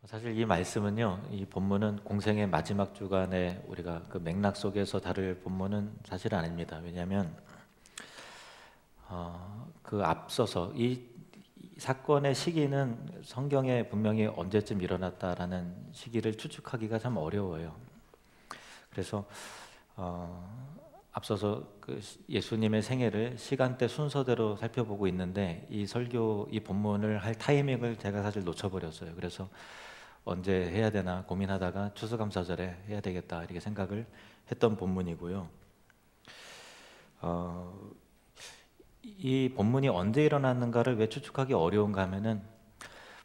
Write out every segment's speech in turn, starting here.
사실 이 말씀은요, 이 본문은 공생의 마지막 주간에 우리가 그 맥락 속에서 다룰 본문은 사실 아닙니다. 왜냐하면 그 앞서서 이 사건의 시기는 성경에 분명히 언제쯤 일어났다라는 시기를 추측하기가 참 어려워요. 그래서 앞서서 그 예수님의 생애를 시간대 순서대로 살펴보고 있는데 이 설교, 이 본문을 할 타이밍을 제가 사실 놓쳐버렸어요. 그래서 언제 해야 되나 고민하다가 추수감사절에 해야 되겠다 이렇게 생각을 했던 본문이고요. 이 본문이 언제 일어났는가를 왜 추측하기 어려운가 하면은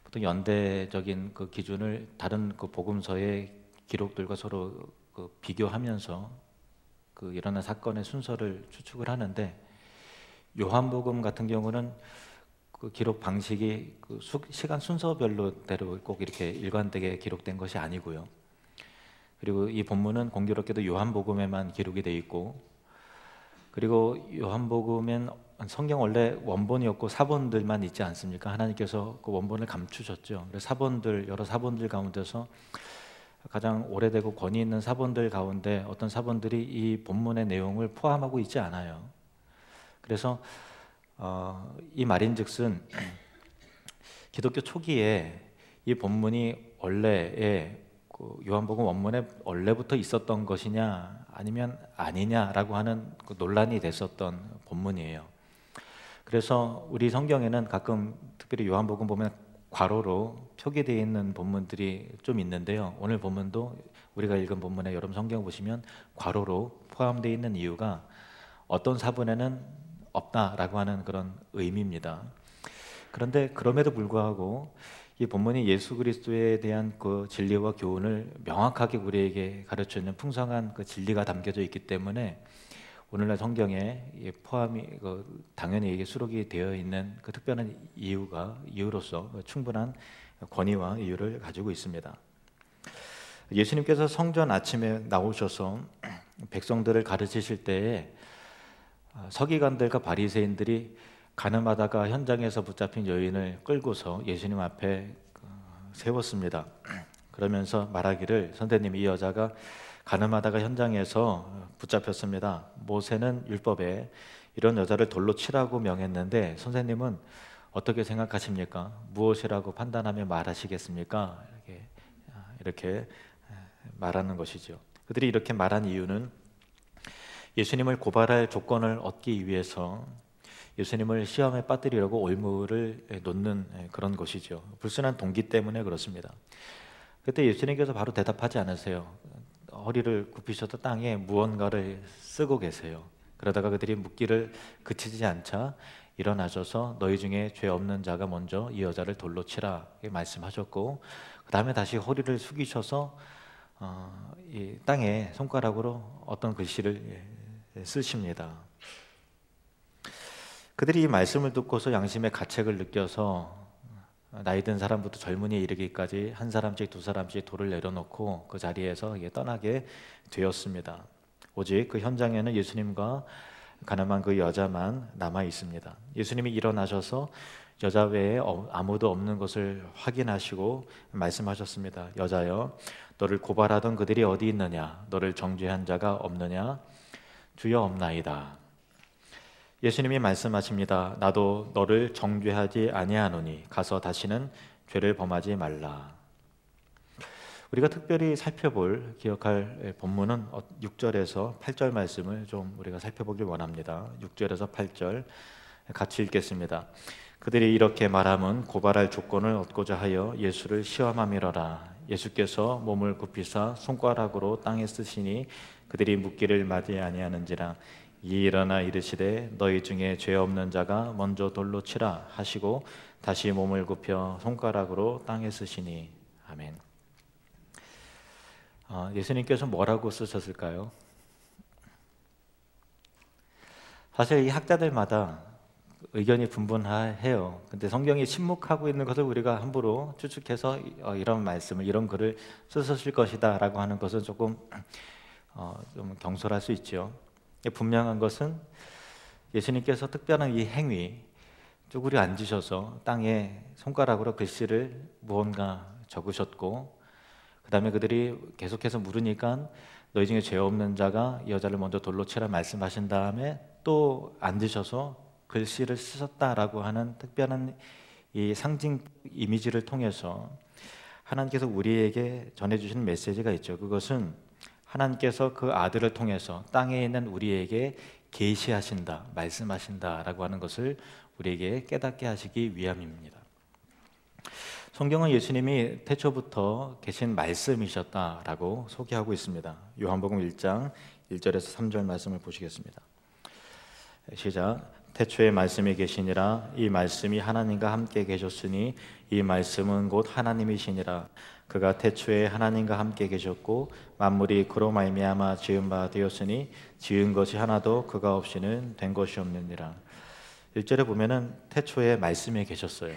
보통 연대적인 그 기준을 다른 그 복음서의 기록들과 서로 그 비교하면서 그 일어난 사건의 순서를 추측을 하는데, 요한복음 같은 경우는 그 기록 방식이 그 시간 순서별로대로 꼭 이렇게 일관되게 기록된 것이 아니고요. 그리고 이 본문은 공교롭게도 요한복음에만 기록이 돼 있고, 그리고 요한복음엔 성경 원래 원본이었고 사본들만 있지 않습니까? 하나님께서 그 원본을 감추셨죠. 그래서 사본들, 여러 사본들 가운데서 가장 오래되고 권위 있는 사본들 가운데 어떤 사본들이 이 본문의 내용을 포함하고 있지 않아요. 그래서 이 말인즉슨 기독교 초기에 이 본문이 원래의 그 요한복음 원문에 원래부터 있었던 것이냐 아니면 아니냐라고 하는 그 논란이 됐었던 본문이에요. 그래서 우리 성경에는 가끔 특별히 요한복음 보면 괄호로 표기되어 있는 본문들이 좀 있는데요. 오늘 본문도 우리가 읽은 본문에 여러분 성경 보시면 괄호로 포함되어 있는 이유가 어떤 사본에는 없다라고 하는 그런 의미입니다. 그런데 그럼에도 불구하고 이 본문이 예수 그리스도에 대한 그 진리와 교훈을 명확하게 우리에게 가르치는 풍성한 그 진리가 담겨져 있기 때문에 오늘날 성경에 포함이 당연히 이게 수록이 되어 있는 그 특별한 이유로서 충분한 권위와 이유를 가지고 있습니다. 예수님께서 성전 아침에 나오셔서 백성들을 가르치실 때에 서기관들과 바리새인들이 가늠하다가 현장에서 붙잡힌 여인을 끌고서 예수님 앞에 세웠습니다. 그러면서 말하기를, 선생님, 이 여자가 가늠하다가 현장에서 붙잡혔습니다. 모세는 율법에 이런 여자를 돌로 치라고 명했는데 선생님은 어떻게 생각하십니까? 무엇이라고 판단하며 말하시겠습니까? 이렇게 말하는 것이죠. 그들이 이렇게 말한 이유는 예수님을 고발할 조건을 얻기 위해서 예수님을 시험에 빠뜨리려고 올무를 놓는 그런 것이죠. 불순한 동기 때문에 그렇습니다. 그때 예수님께서 바로 대답하지 않으세요. 허리를 굽히셔서 땅에 무언가를 쓰고 계세요. 그러다가 그들이 묻기를 그치지 않자 일어나셔서 너희 중에 죄 없는 자가 먼저 이 여자를 돌로 치라 말씀하셨고, 그 다음에 다시 허리를 숙이셔서 이 땅에 손가락으로 어떤 글씨를 쓰십니다. 그들이 이 말씀을 듣고서 양심의 가책을 느껴서 나이 든 사람부터 젊은이에 이르기까지 한 사람씩 두 사람씩 돌을 내려놓고 그 자리에서 떠나게 되었습니다. 오직 그 현장에는 예수님과 가늠한 그 여자만 남아 있습니다. 예수님이 일어나셔서 여자 외에 아무도 없는 것을 확인하시고 말씀하셨습니다. 여자여, 너를 고발하던 그들이 어디 있느냐? 너를 정죄한 자가 없느냐? 주여, 없나이다. 예수님이 말씀하십니다. 나도 너를 정죄하지 아니하노니 가서 다시는 죄를 범하지 말라. 우리가 특별히 살펴볼, 기억할 본문은 6절에서 8절 말씀을 좀 우리가 살펴보길 원합니다. 6절에서 8절 같이 읽겠습니다. 그들이 이렇게 말함은 고발할 조건을 얻고자 하여 예수를 시험함이러라. 예수께서 몸을 굽히사 손가락으로 땅에 쓰시니 그들이 묻기를 맞이 아니하는지라. 일어나 이르시되 너희 중에 죄 없는 자가 먼저 돌로 치라 하시고 다시 몸을 굽혀 손가락으로 땅에 쓰시니. 아멘. 예수님께서 뭐라고 쓰셨을까요? 사실 이 학자들마다 의견이 분분해요. 근데 성경이 침묵하고 있는 것을 우리가 함부로 추측해서 이런 말씀을, 이런 글을 쓰셨을 것이다 라고 하는 것은 조금 좀 경솔할 수 있죠. 분명한 것은 예수님께서 특별한 이 행위, 쭈그려 앉으셔서 땅에 손가락으로 글씨를 무언가 적으셨고, 그 다음에 그들이 계속해서 물으니까 너희 중에 죄 없는 자가 이 여자를 먼저 돌로 치라 말씀하신 다음에 또 앉으셔서 글씨를 쓰셨다라고 하는 특별한 이 상징 이미지를 통해서 하나님께서 우리에게 전해주시는 메시지가 있죠. 그것은 하나님께서 그 아들을 통해서 땅에 있는 우리에게 계시하신다, 말씀하신다라고 하는 것을 우리에게 깨닫게 하시기 위함입니다. 성경은 예수님이 태초부터 계신 말씀이셨다라고 소개하고 있습니다. 요한복음 1장 1절에서 3절 말씀을 보시겠습니다. 시작. 태초에 말씀이 계시니라. 이 말씀이 하나님과 함께 계셨으니 이 말씀은 곧 하나님이시니라. 그가 태초에 하나님과 함께 계셨고 만물이 그로 말미암아 지은 바 되었으니 지은 것이 하나도 그가 없이는 된 것이 없느니라. 1절에 보면은 태초에 말씀이 계셨어요.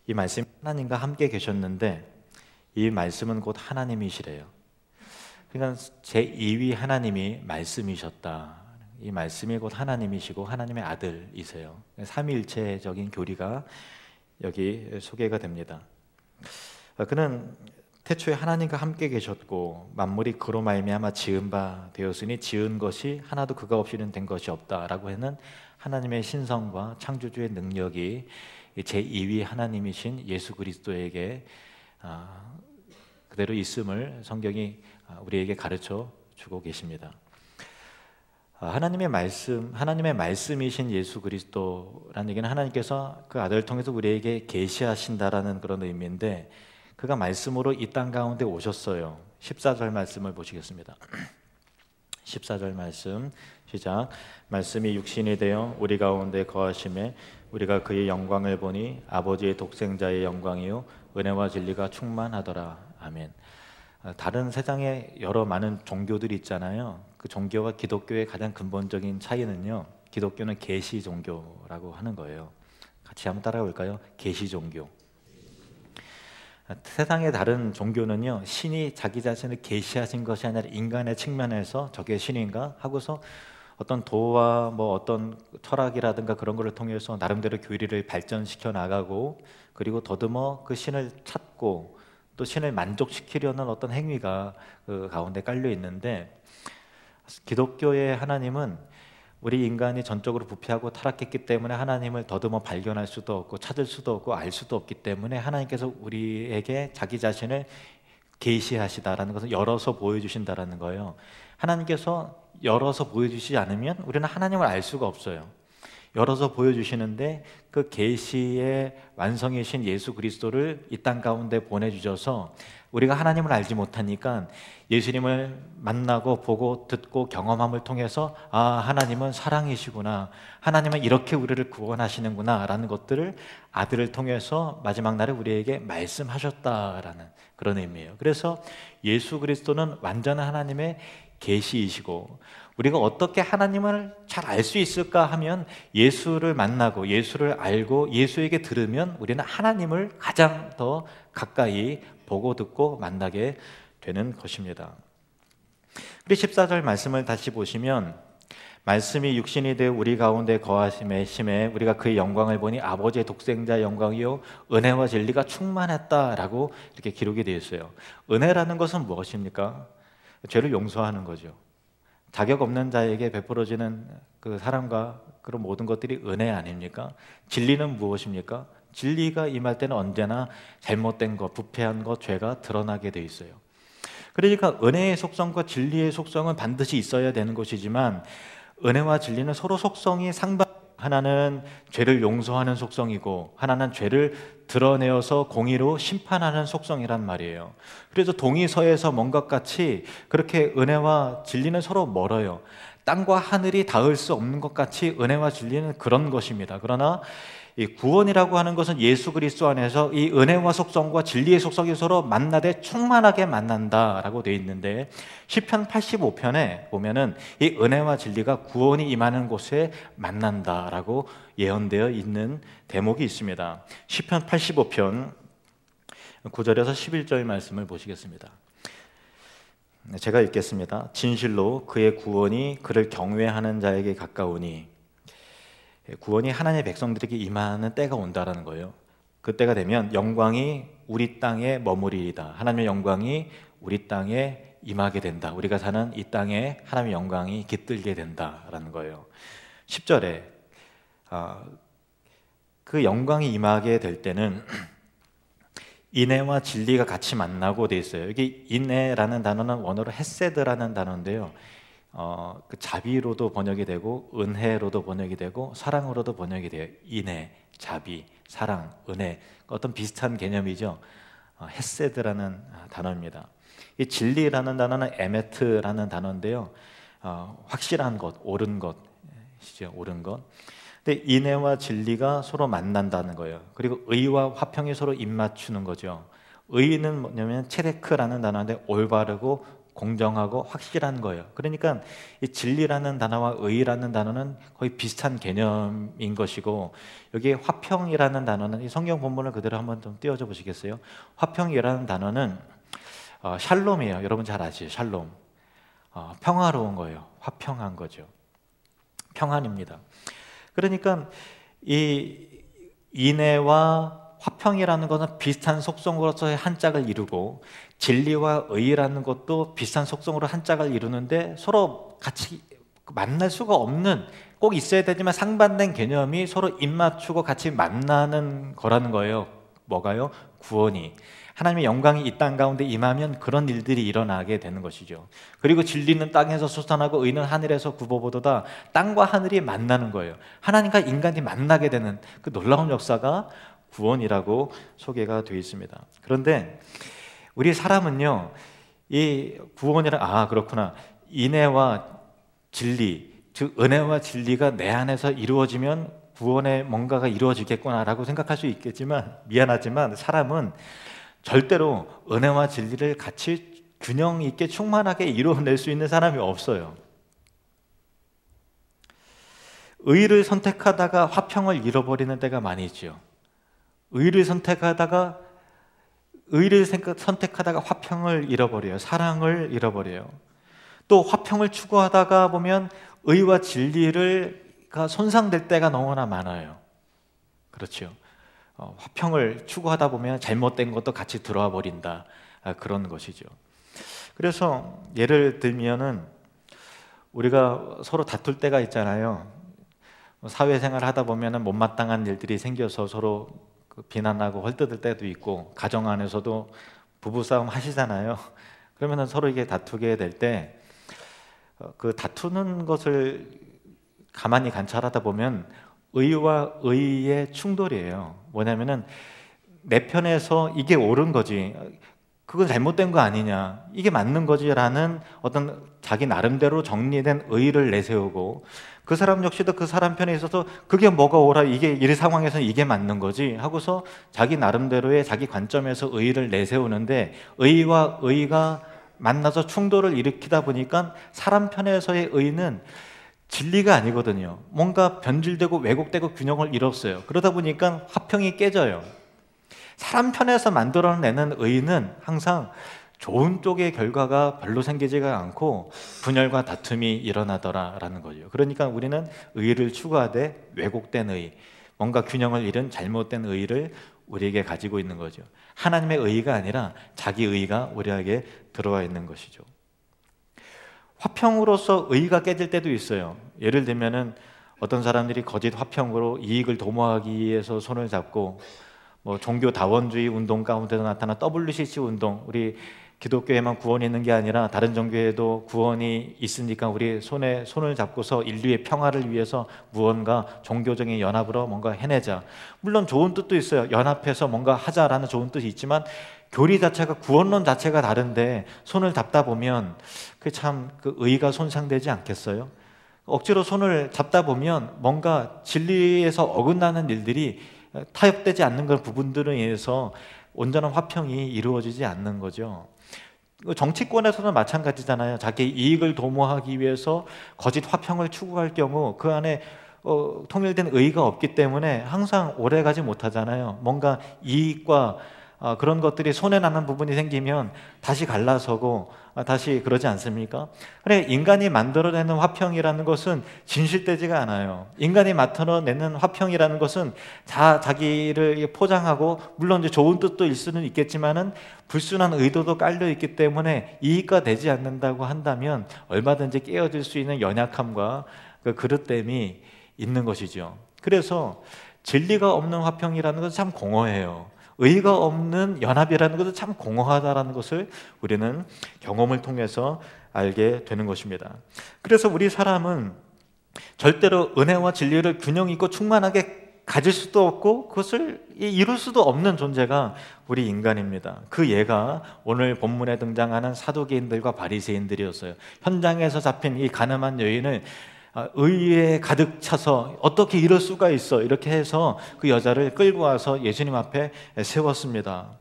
이 말씀이 하나님과 함께 계셨는데 이 말씀은 곧 하나님이시래요. 그러니까 제2위 하나님이 말씀이셨다. 이 말씀이 곧 하나님이시고 하나님의 아들이세요. 삼위일체적인 교리가 여기 소개가 됩니다. 그는 태초에 하나님과 함께 계셨고 만물이 그로 말미암아 지은 바 되었으니 지은 것이 하나도 그가 없이는 된 것이 없다라고 하는 하나님의 신성과 창조주의 능력이 제2위 하나님이신 예수 그리스도에게 그대로 있음을 성경이 우리에게 가르쳐 주고 계십니다. 하나님의 말씀이신 예수 그리스도라는 얘기는 하나님께서 그 아들을 통해서 우리에게 계시하신다라는 그런 의미인데 그가 말씀으로 이 땅 가운데 오셨어요. 14절 말씀을 보시겠습니다. 14절 말씀 시작. 말씀이 육신이 되어 우리 가운데 거하심에 우리가 그의 영광을 보니 아버지의 독생자의 영광이요 은혜와 진리가 충만하더라. 아멘. 다른 세상에 여러 많은 종교들이 있잖아요. 그 종교와 기독교의 가장 근본적인 차이는요, 기독교는 계시 종교라고 하는 거예요. 같이 한번 따라가 볼까요? 계시 종교. 세상의 다른 종교는요, 신이 자기 자신을 계시하신 것이 아니라 인간의 측면에서 저게 신인가 하고서 어떤 도와 뭐 어떤 철학이라든가 그런 것을 통해서 나름대로 교리를 발전시켜 나가고 그리고 더듬어 그 신을 찾고 또 신을 만족시키려는 어떤 행위가 그 가운데 깔려 있는데 기독교의 하나님은 우리 인간이 전적으로 부패하고 타락했기 때문에 하나님을 더듬어 발견할 수도 없고 찾을 수도 없고 알 수도 없기 때문에 하나님께서 우리에게 자기 자신을 계시하시다라는 것을 열어서 보여주신다라는 거예요. 하나님께서 열어서 보여주시지 않으면 우리는 하나님을 알 수가 없어요. 열어서 보여주시는데 그 계시의 완성이신 예수 그리스도를 이 땅 가운데 보내주셔서 우리가 하나님을 알지 못하니까 예수님을 만나고 보고 듣고 경험함을 통해서 아, 하나님은 사랑이시구나, 하나님은 이렇게 우리를 구원하시는구나 라는 것들을 아들을 통해서 마지막 날에 우리에게 말씀하셨다라는 그런 의미예요. 그래서 예수 그리스도는 완전한 하나님의 계시이시고 우리가 어떻게 하나님을 잘 알 수 있을까 하면 예수를 만나고 예수를 알고 예수에게 들으면 우리는 하나님을 가장 더 가까이 보고 듣고 만나게 되는 것입니다. 우리 14절 말씀을 다시 보시면 말씀이 육신이 되어 우리 가운데 거하심에 우리가 그의 영광을 보니 아버지의 독생자 영광이요 은혜와 진리가 충만했다라고 이렇게 기록이 되어 있어요. 은혜라는 것은 무엇입니까? 죄를 용서하는 거죠. 자격 없는 자에게 베풀어지는 그 사랑과 그런 모든 것들이 은혜 아닙니까? 진리는 무엇입니까? 진리가 임할 때는 언제나 잘못된 것, 부패한 것, 죄가 드러나게 돼 있어요. 그러니까 은혜의 속성과 진리의 속성은 반드시 있어야 되는 것이지만 은혜와 진리는 서로 속성이 하나는 죄를 용서하는 속성이고 하나는 죄를 드러내어서 공의로 심판하는 속성이란 말이에요. 그래서 동의서에서 뭔가 같이 그렇게 은혜와 진리는 서로 멀어요. 땅과 하늘이 닿을 수 없는 것 같이 은혜와 진리는 그런 것입니다. 그러나 이 구원이라고 하는 것은 예수 그리스도 안에서 이 은혜와 속성과 진리의 속성이 서로 만나되 충만하게 만난다라고 되어 있는데 시편 85편에 보면은 이 은혜와 진리가 구원이 임하는 곳에 만난다라고 예언되어 있는 대목이 있습니다. 시편 85편 9절에서 11절 말씀을 보시겠습니다. 제가 읽겠습니다. 진실로 그의 구원이 그를 경외하는 자에게 가까우니 구원이 하나님의 백성들에게 임하는 때가 온다라는 거예요. 그때가 되면 영광이 우리 땅에 머무리리다. 하나님의 영광이 우리 땅에 임하게 된다. 우리가 사는 이 땅에 하나님의 영광이 깃들게 된다라는 거예요. 10절에 그 영광이 임하게 될 때는 인애와 진리가 같이 만나고 돼 있어요. 여기 인애라는 단어는 원어로 헤세드라는 단어인데요. 그 자비로도 번역이 되고 은혜로도 번역이 되고 사랑으로도 번역이 돼요. 인애, 자비, 사랑, 은혜, 어떤 비슷한 개념이죠. 헤세드라는 단어입니다. 이 진리라는 단어는 에메트라는 단어인데요. 확실한 것, 옳은 것이죠. 옳은 것. 근데 인애와 진리가 서로 만난다는 거예요. 그리고 의와 화평이 서로 입맞추는 거죠. 의는 뭐냐면 체데크라는 단어인데 올바르고 공정하고 확실한 거예요. 그러니까 이 진리라는 단어와 의라는 단어는 거의 비슷한 개념인 것이고, 여기에 화평이라는 단어는 이 성경 본문을 그대로 한번 좀 띄워줘 보시겠어요? 화평이라는 단어는 샬롬이에요. 여러분 잘 아시죠? 샬롬. 평화로운 거예요. 화평한 거죠. 평안입니다. 그러니까 이 인애와 화평이라는 것은 비슷한 속성으로서의 한 짝을 이루고, 진리와 의라는 것도 비슷한 속성으로 한 짝을 이루는데 서로 같이 만날 수가 없는, 꼭 있어야 되지만 상반된 개념이 서로 입맞추고 같이 만나는 거라는 거예요. 뭐가요? 구원이. 하나님의 영광이 이 땅 가운데 임하면 그런 일들이 일어나게 되는 것이죠. 그리고 진리는 땅에서 솟아나고 의는 하늘에서 굽어보도다. 땅과 하늘이 만나는 거예요. 하나님과 인간이 만나게 되는 그 놀라운 역사가 구원이라고 소개가 되어 있습니다. 그런데 우리 사람은요, 이 구원이라, 그렇구나, 인애와 진리, 즉 은혜와 진리가 내 안에서 이루어지면 구원의 뭔가가 이루어지겠구나라고 생각할 수 있겠지만, 미안하지만 사람은 절대로 은혜와 진리를 같이 균형 있게 충만하게 이루어낼 수 있는 사람이 없어요. 의를 선택하다가 화평을 잃어버리는 때가 많이 있죠. 의를 선택하다가 화평을 잃어버려요. 사랑을 잃어버려요. 또 화평을 추구하다가 보면 의와 진리가 손상될 때가 너무나 많아요. 그렇죠. 화평을 추구하다 보면 잘못된 것도 같이 들어와 버린다. 그런 것이죠. 그래서 예를 들면은 우리가 서로 다툴 때가 있잖아요. 사회생활을 하다 보면은 못마땅한 일들이 생겨서 서로 비난하고 헐뜯을 때도 있고, 가정 안에서도 부부싸움 하시잖아요. 그러면은 서로 이게 다투게 될 때 그 다투는 것을 가만히 관찰하다 보면 의와 의의 충돌이에요. 뭐냐면은 내 편에서 이게 옳은 거지, 그건 잘못된 거 아니냐, 이게 맞는 거지라는 어떤 자기 나름대로 정리된 의의를 내세우고, 그 사람 역시도 그 사람 편에 있어서 그게 뭐가 옳아, 이게 이 상황에서는 이게 맞는 거지 하고서 자기 나름대로의 자기 관점에서 의의를 내세우는데, 의와 의가 만나서 충돌을 일으키다 보니까 사람 편에서의 의는 진리가 아니거든요. 뭔가 변질되고 왜곡되고 균형을 잃었어요. 그러다 보니까 화평이 깨져요. 사람 편에서 만들어내는 의는 항상 좋은 쪽의 결과가 별로 생기지가 않고 분열과 다툼이 일어나더라라는 거죠. 그러니까 우리는 의를 추구하되 왜곡된 의, 뭔가 균형을 잃은 잘못된 의를 우리에게 가지고 있는 거죠. 하나님의 의가 아니라 자기 의가 우리에게 들어와 있는 것이죠. 화평으로서 의가 깨질 때도 있어요. 예를 들면은 어떤 사람들이 거짓 화평으로 이익을 도모하기 위해서 손을 잡고, 종교 다원주의 운동 가운데서 나타난 WCC 운동, 우리 기독교에만 구원이 있는 게 아니라 다른 종교에도 구원이 있으니까 우리 손을 잡고서 인류의 평화를 위해서 무언가 종교적인 연합으로 뭔가 해내자. 물론 좋은 뜻도 있어요. 연합해서 뭔가 하자라는 좋은 뜻이 있지만 교리 자체가, 구원론 자체가 다른데 손을 잡다 보면 그 참 그 의가 손상되지 않겠어요? 억지로 손을 잡다 보면 뭔가 진리에서 어긋나는 일들이 타협되지 않는 그런 부분들에 의해서 온전한 화평이 이루어지지 않는 거죠. 정치권에서는 마찬가지잖아요. 자기 이익을 도모하기 위해서 거짓 화평을 추구할 경우 그 안에 통일된 의의가 없기 때문에 항상 오래가지 못하잖아요. 뭔가 이익과 그런 것들이 손해나는 부분이 생기면 다시 갈라서고 다시 그러지 않습니까? 그래, 인간이 만들어내는 화평이라는 것은 진실되지가 않아요. 인간이 만들어내는 화평이라는 것은 자기를 포장하고, 물론 이제 좋은 뜻도 일 수는 있겠지만은 불순한 의도도 깔려 있기 때문에 이익화 되지 않는다고 한다면 얼마든지 깨어질 수 있는 연약함과 그 그릇됨이 있는 것이죠. 그래서 진리가 없는 화평이라는 것은 참 공허해요. 의가 없는 연합이라는 것은 참 공허하다라는 것을 우리는 경험을 통해서 알게 되는 것입니다. 그래서 우리 사람은 절대로 은혜와 진리를 균형 있고 충만하게 가질 수도 없고 그것을 이룰 수도 없는 존재가 우리 인간입니다. 그 예가 오늘 본문에 등장하는 사두개인들과 바리새인들이었어요. 현장에서 잡힌 이 가늠한 여인을 의에 가득 차서 어떻게 이럴 수가 있어, 이렇게 해서 그 여자를 끌고 와서 예수님 앞에 세웠습니다.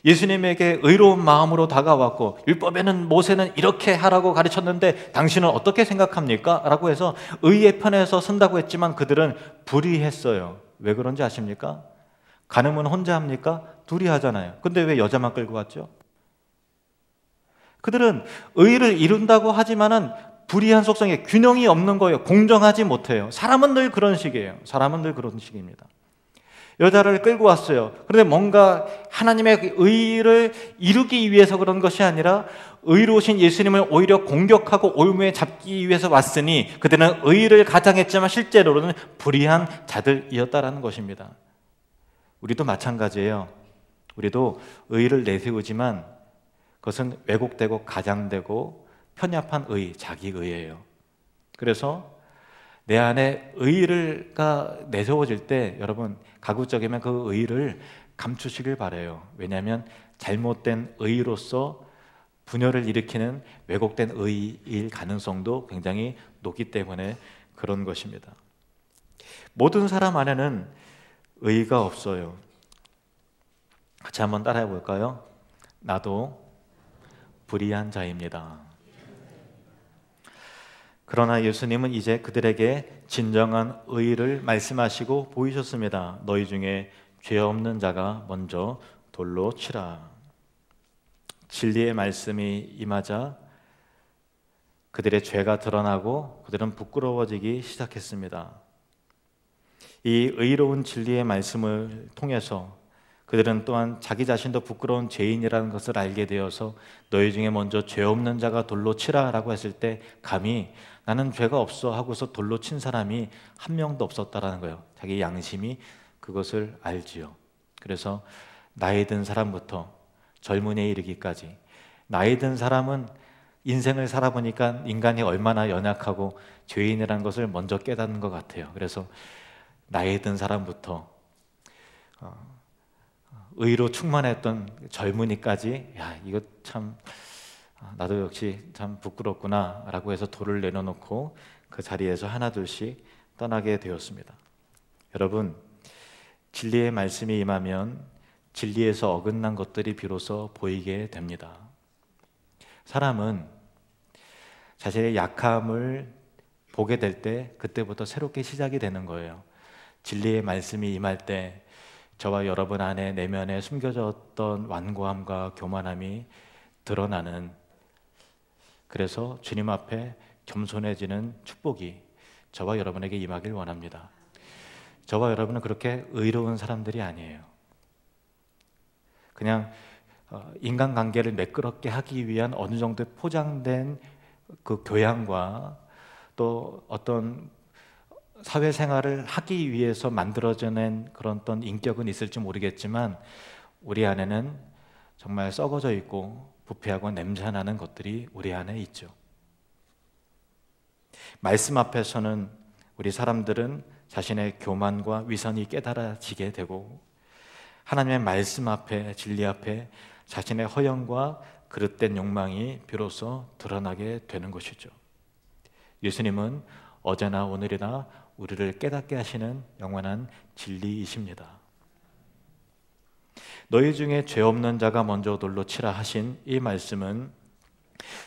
예수님에게 의로운 마음으로 다가왔고, 율법에는 모세는 이렇게 하라고 가르쳤는데 당신은 어떻게 생각합니까? 라고 해서 의의 편에서 선다고 했지만 그들은 불의했어요. 왜 그런지 아십니까? 간음은 혼자 합니까? 둘이 하잖아요. 근데 왜 여자만 끌고 왔죠? 그들은 의를 이룬다고 하지만은 불이한 속성에 균형이 없는 거예요. 공정하지 못해요. 사람은 늘 그런 식이에요. 사람은 늘 그런 식입니다. 여자를 끌고 왔어요. 그런데 뭔가 하나님의 의를 이루기 위해서 그런 것이 아니라 의로우신 예수님을 오히려 공격하고 올무에 잡기 위해서 왔으니 그들은 의를 가장했지만 실제로는 불의한 자들이었다라는 것입니다. 우리도 마찬가지예요. 우리도 의를 내세우지만 그것은 왜곡되고 가장되고 편협한 의, 자기의예요. 그래서 내 안에 의가 내세워질 때 여러분 가급적이면 그 의를 감추시길 바라요. 왜냐하면 잘못된 의로서 분열을 일으키는 왜곡된 의일 가능성도 굉장히 높기 때문에 그런 것입니다. 모든 사람 안에는 의가 없어요. 같이 한번 따라해 볼까요? 나도 불의한 자입니다. 그러나 예수님은 이제 그들에게 진정한 의를 말씀하시고 보이셨습니다. 너희 중에 죄 없는 자가 먼저 돌로 치라. 진리의 말씀이 임하자 그들의 죄가 드러나고 그들은 부끄러워지기 시작했습니다. 이 의로운 진리의 말씀을 통해서 그들은 또한 자기 자신도 부끄러운 죄인이라는 것을 알게 되어서 너희 중에 먼저 죄 없는 자가 돌로 치라 라고 했을 때 감히 나는 죄가 없어 하고서 돌로 친 사람이 한 명도 없었다라는 거예요. 자기 양심이 그것을 알지요. 그래서 나이 든 사람부터 젊은이에 이르기까지, 나이 든 사람은 인생을 살아보니까 인간이 얼마나 연약하고 죄인이라는 것을 먼저 깨닫는 것 같아요. 그래서 나이 든 사람부터 의로 충만했던 젊은이까지, 야, 이거 참 나도 역시 참 부끄럽구나 라고 해서 돌을 내려놓고 그 자리에서 하나둘씩 떠나게 되었습니다. 여러분, 진리의 말씀이 임하면 진리에서 어긋난 것들이 비로소 보이게 됩니다. 사람은 자신의 약함을 보게 될 때 그때부터 새롭게 시작이 되는 거예요. 진리의 말씀이 임할 때 저와 여러분 안에 내면에 숨겨졌던 완고함과 교만함이 드러나는, 그래서 주님 앞에 겸손해지는 축복이 저와 여러분에게 임하길 원합니다. 저와 여러분은 그렇게 의로운 사람들이 아니에요. 그냥 인간관계를 매끄럽게 하기 위한 어느 정도 포장된 그 교양과 또 어떤 사회생활을 하기 위해서 만들어져낸 그런 어떤 인격은 있을지 모르겠지만 우리 안에는 정말 썩어져 있고 부패하고 냄새나는 것들이 우리 안에 있죠. 말씀 앞에서는 우리 사람들은 자신의 교만과 위선이 깨달아지게 되고 하나님의 말씀 앞에, 진리 앞에 자신의 허영과 그릇된 욕망이 비로소 드러나게 되는 것이죠. 예수님은 어제나 오늘이나 우리를 깨닫게 하시는 영원한 진리이십니다. 너희 중에 죄 없는 자가 먼저 돌로 치라 하신 이 말씀은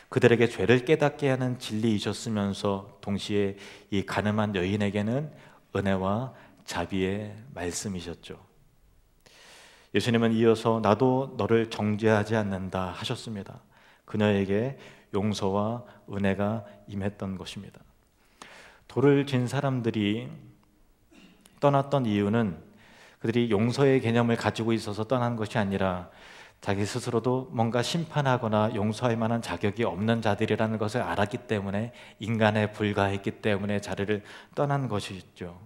그들에게 죄를 깨닫게 하는 진리이셨으면서 동시에 이 가늠한 여인에게는 은혜와 자비의 말씀이셨죠. 예수님은 이어서 나도 너를 정죄하지 않는다 하셨습니다. 그녀에게 용서와 은혜가 임했던 것입니다. 돌을 진 사람들이 떠났던 이유는 그들이 용서의 개념을 가지고 있어서 떠난 것이 아니라 자기 스스로도 뭔가 심판하거나 용서할 만한 자격이 없는 자들이라는 것을 알았기 때문에, 인간에 불과했기 때문에 자리를 떠난 것이죠.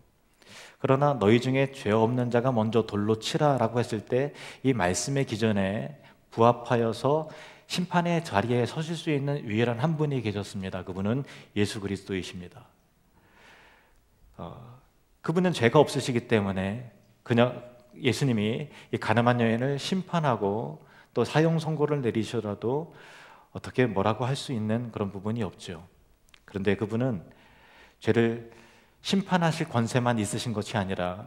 그러나 너희 중에 죄 없는 자가 먼저 돌로 치라 라고 했을 때 이 말씀의 기전에 부합하여서 심판의 자리에 서실 수 있는 유일한 한 분이 계셨습니다. 그분은 예수 그리스도이십니다. 그분은 죄가 없으시기 때문에 그냥 예수님이 이 가늠한 여인을 심판하고 또 사형 선고를 내리셔도 어떻게 뭐라고 할 수 있는 그런 부분이 없죠. 그런데 그분은 죄를 심판하실 권세만 있으신 것이 아니라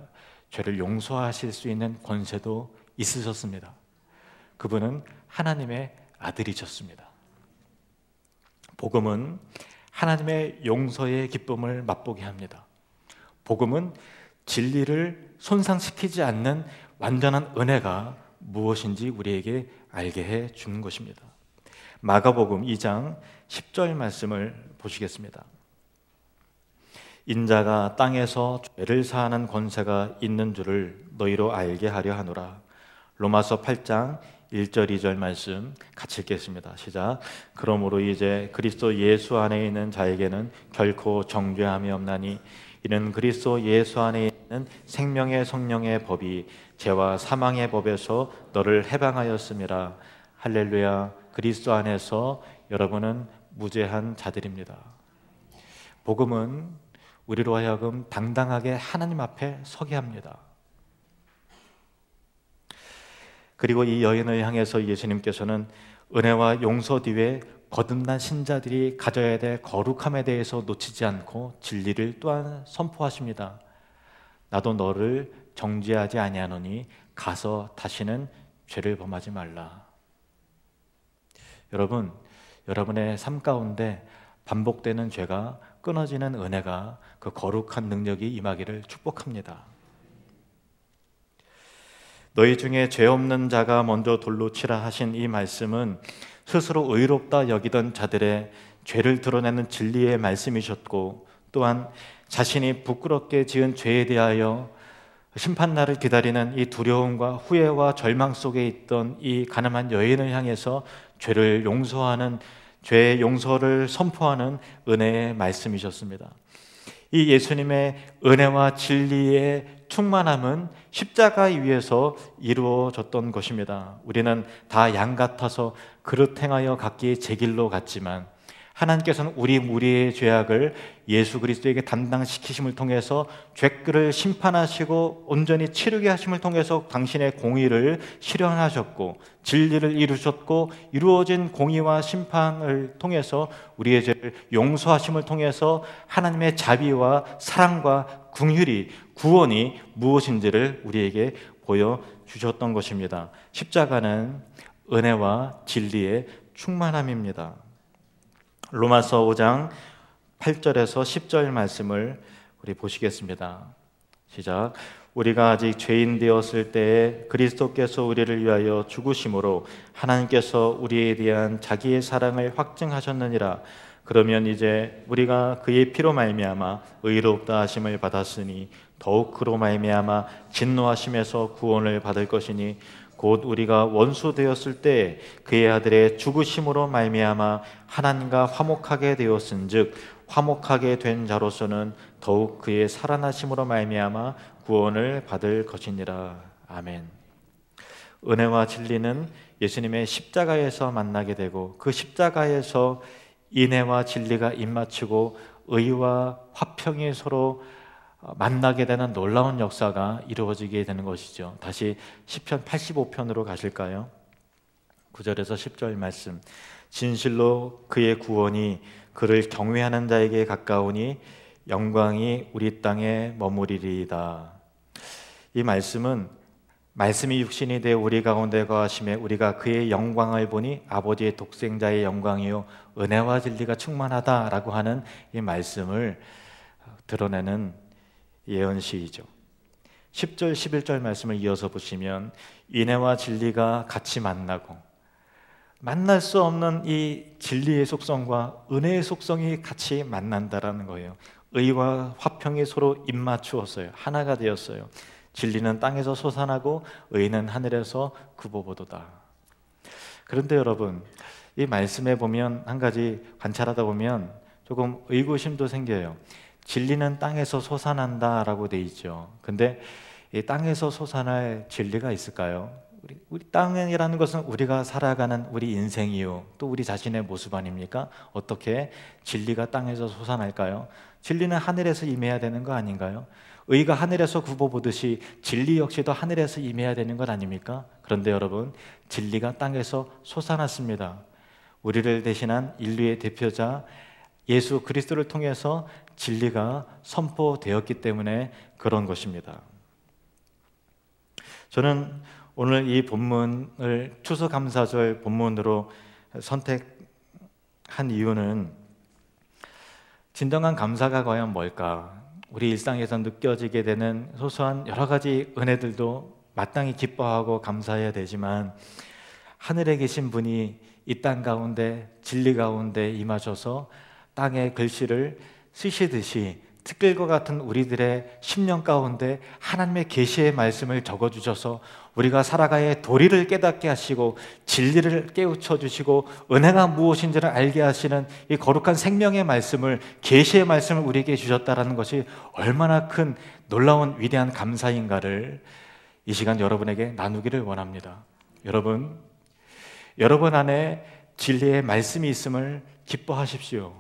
죄를 용서하실 수 있는 권세도 있으셨습니다. 그분은 하나님의 아들이셨습니다. 복음은 하나님의 용서의 기쁨을 맛보게 합니다. 복음은 진리를 손상시키지 않는 완전한 은혜가 무엇인지 우리에게 알게 해 주는 것입니다. 마가복음 2장 10절 말씀을 보시겠습니다. 인자가 땅에서 죄를 사하는 권세가 있는 줄을 너희로 알게 하려 하노라. 로마서 8장 1절 2절 말씀 같이 읽겠습니다. 시작. 그러므로 이제 그리스도 예수 안에 있는 자에게는 결코 정죄함이 없나니 이는 그리스도 예수 안에 있는 생명의 성령의 법이 죄와 사망의 법에서 너를 해방하였음이라. 할렐루야. 그리스도 안에서 여러분은 무죄한 자들입니다. 복음은 우리로 하여금 당당하게 하나님 앞에 서게 합니다. 그리고 이 여인을 향해서 예수님께서는 은혜와 용서 뒤에 거듭난 신자들이 가져야 될 거룩함에 대해서 놓치지 않고 진리를 또한 선포하십니다. 나도 너를 정죄하지 아니하노니 가서 다시는 죄를 범하지 말라. 여러분, 여러분의 삶 가운데 반복되는 죄가 끊어지는 은혜가, 그 거룩한 능력이 임하기를 축복합니다. 너희 중에 죄 없는 자가 먼저 돌로 치라 하신 이 말씀은 스스로 의롭다 여기던 자들의 죄를 드러내는 진리의 말씀이셨고, 또한 자신이 부끄럽게 지은 죄에 대하여 심판날을 기다리는 이 두려움과 후회와 절망 속에 있던 이 가늠한 여인을 향해서 죄를 용서하는, 죄의 용서를 선포하는 은혜의 말씀이셨습니다. 이 예수님의 은혜와 진리의 충만함은 십자가 위에서 이루어졌던 것입니다. 우리는 다 양 같아서 그릇 행하여 각기 제 길로 갔지만 하나님께서는 우리 무리의 죄악을 예수 그리스도에게 담당시키심을 통해서 죄를 심판하시고 온전히 치르게 하심을 통해서 당신의 공의를 실현하셨고, 진리를 이루셨고, 이루어진 공의와 심판을 통해서 우리의 죄를 용서하심을 통해서 하나님의 자비와 사랑과 긍휼이, 구원이 무엇인지를 우리에게 보여주셨던 것입니다. 십자가는 은혜와 진리의 충만함입니다. 로마서 5장 8절에서 10절 말씀을 우리 보시겠습니다. 시작. 우리가 아직 죄인 되었을 때에 그리스도께서 우리를 위하여 죽으심으로 하나님께서 우리에 대한 자기의 사랑을 확증하셨느니라. 그러면 이제 우리가 그의 피로 말미암아 의롭다 하심을 받았으니 더욱 그로 말미암아 진노하심에서 구원을 받을 것이니 곧 우리가 원수 되었을 때 그의 아들의 죽으심으로 말미암아 하나님과 화목하게 되었은즉 화목하게 된 자로서는 더욱 그의 살아나심으로 말미암아 구원을 받을 것이니라. 아멘. 은혜와 진리는 예수님의 십자가에서 만나게 되고, 그 십자가에서 인애와 진리가 입맞추고 의와 화평이 서로 만나게 되는 놀라운 역사가 이루어지게 되는 것이죠. 다시 시편 85편으로 가실까요? 9절에서 10절 말씀. 진실로 그의 구원이 그를 경외하는 자에게 가까우니 영광이 우리 땅에 머무리리이다. 이 말씀은 말씀이 육신이 되어 우리 가운데 거하심에 우리가 그의 영광을 보니 아버지의 독생자의 영광이요 은혜와 진리가 충만하다라고 하는 이 말씀을 드러내는 예언시이죠. 10절 11절 말씀을 이어서 보시면 인애와 진리가 같이 만나고, 만날 수 없는 이 진리의 속성과 은혜의 속성이 같이 만난다라는 거예요. 의와 화평이 서로 입맞추었어요. 하나가 되었어요. 진리는 땅에서 솟아나고 의는 하늘에서 굽어보도다. 그런데 여러분, 이 말씀에 보면 한 가지 관찰하다 보면 조금 의구심도 생겨요. 진리는 땅에서 솟아난다라고 돼 있죠. 근데 이 땅에서 솟아날 진리가 있을까요? 우리 땅이라는 것은 우리가 살아가는 우리 인생이요, 또 우리 자신의 모습 아닙니까? 어떻게 진리가 땅에서 솟아날까요? 진리는 하늘에서 임해야 되는 거 아닌가요? 의가 하늘에서 굽어보듯이 진리 역시도 하늘에서 임해야 되는 것 아닙니까? 그런데 여러분, 진리가 땅에서 솟아났습니다. 우리를 대신한 인류의 대표자 예수 그리스도를 통해서 진리가 선포되었기 때문에 그런 것입니다. 저는 오늘 이 본문을 추수감사절 본문으로 선택한 이유는 진정한 감사가 과연 뭘까? 우리 일상에서 느껴지게 되는 소소한 여러 가지 은혜들도 마땅히 기뻐하고 감사해야 되지만, 하늘에 계신 분이 이 땅 가운데 진리 가운데 임하셔서 땅의 글씨를 쓰시듯이 특글과 같은 우리들의 심령 가운데 하나님의 계시의 말씀을 적어주셔서 우리가 살아가야 도리를 깨닫게 하시고 진리를 깨우쳐 주시고 은혜가 무엇인지를 알게 하시는 이 거룩한 생명의 말씀을, 계시의 말씀을 우리에게 주셨다는 것이 얼마나 큰 놀라운 위대한 감사인가를 이 시간 여러분에게 나누기를 원합니다. 여러분 안에 진리의 말씀이 있음을 기뻐하십시오.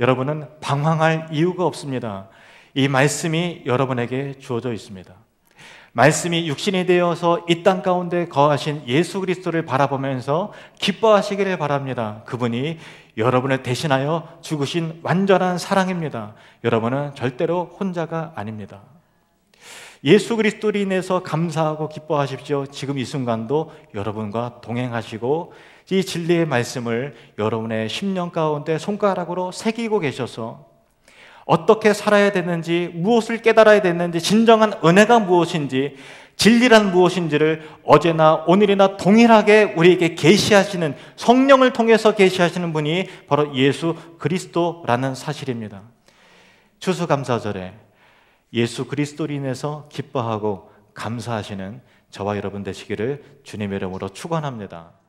여러분은 방황할 이유가 없습니다. 이 말씀이 여러분에게 주어져 있습니다. 말씀이 육신이 되어서 이 땅 가운데 거하신 예수 그리스도를 바라보면서 기뻐하시기를 바랍니다. 그분이 여러분을 대신하여 죽으신 완전한 사랑입니다. 여러분은 절대로 혼자가 아닙니다. 예수 그리스도로 인해서 감사하고 기뻐하십시오. 지금 이 순간도 여러분과 동행하시고 이 진리의 말씀을 여러분의 심령 가운데 손가락으로 새기고 계셔서 어떻게 살아야 되는지, 무엇을 깨달아야 되는지, 진정한 은혜가 무엇인지, 진리란 무엇인지를 어제나 오늘이나 동일하게 우리에게 계시하시는, 성령을 통해서 계시하시는 분이 바로 예수 그리스도라는 사실입니다. 추수감사절에 예수 그리스도로 인해서 기뻐하고 감사하시는 저와 여러분 되시기를 주님의 이름으로 축원합니다.